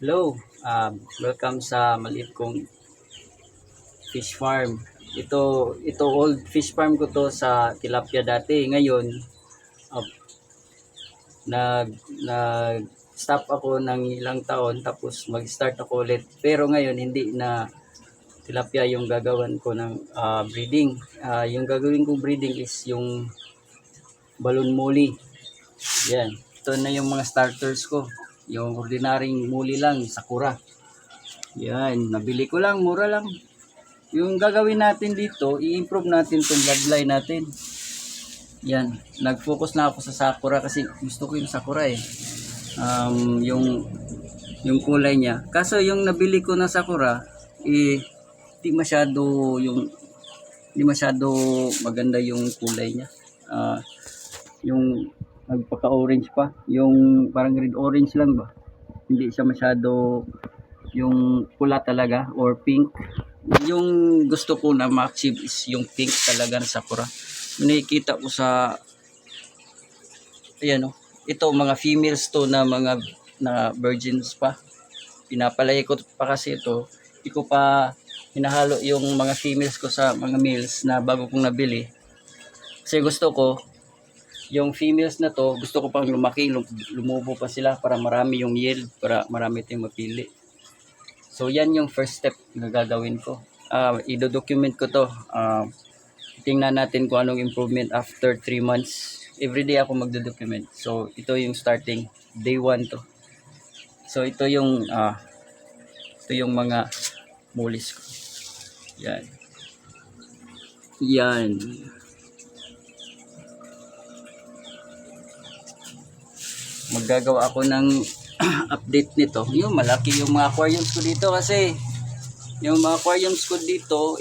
Hello, welcome sa maliit kong fish farm. Ito old fish farm ko to sa tilapia dati. Ngayon, uh, nag stop ako ng ilang taon tapos mag-start ako ulit. Pero ngayon hindi na tilapia yung gagawan ko ng breeding. Yung gagawin kong breeding is yung balloon muli. Yan. Ito na yung mga starters ko. Yung ordinaryong muli lang, sakura. Yan, nabili ko lang, mura lang. Yung gagawin natin dito, i-improve natin tong bloodline natin. Yan, nag-focus na ako sa sakura kasi gusto ko yung sakura eh. Yung kulay niya. Kaso yung nabili ko na sakura, di masyado yung di masyado maganda yung kulay niya. Yung nagpaka-orange pa, yung parang red orange lang ba. Hindi siya masyado yung pula talaga or pink. Yung gusto ko na ma-achieve is yung pink talaga ng sakura. Nakikita ko sa ayan, ito mga females to na mga na virgins pa. Pinapalay ko pa kasi ito. Hindi ko pa hinahalo yung mga females ko sa mga males na bago kong nabili. Kasi gusto ko yung females na to, gusto ko pang lumaki, lumubo pa sila para marami yung yield, para marami tayong mapili. So yan yung first step na gagawin ko. I-document ko to. Tingnan natin kung anong improvement after 3 months. Everyday ako magdo-document. So ito yung starting day 1 to. So ito yung mga mulis ko. Yan. Yan. Maggagawa ako ng update nito. Yung malaki yung mga aquariums ko dito kasi yung mga aquariums ko dito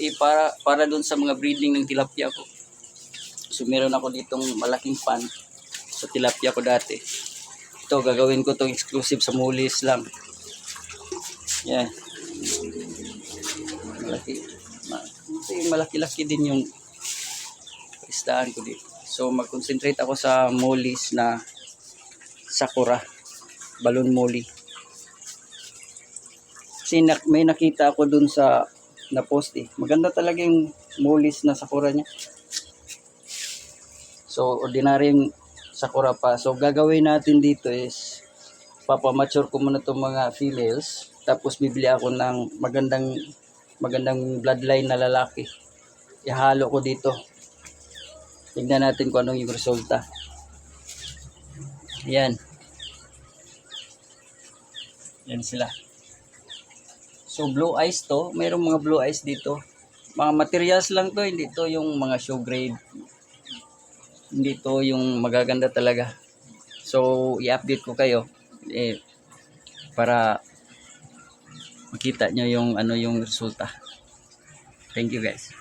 para doon sa mga breeding ng tilapia ko. So meron ako ditong malaking pan sa tilapia ko dati. Ito gagawin ko tong exclusive sa mulis lang. Yan. Malaki-laki din yung isdaan ko dito. So mag-concentrate ako sa mulis na sakura, balloon muli. Kasi may nakita ako dun sa na-post eh. Maganda talaga yung mulis na sakura niya. So, ordinaryong sakura pa. So, gagawin natin dito is papamature ko muna itong mga females. Tapos, bibili ako ng magandang bloodline na lalaki. Ihalo ko dito. Tignan natin kung anong yung resulta. Yan. Yan sila. So blue eyes to, mayroong mga blue eyes dito. Mga materials lang to, hindi to yung mga show grade. Hindi to yung magaganda talaga. So i-update ko kayo para makita nyo yung yung resulta. Thank you guys.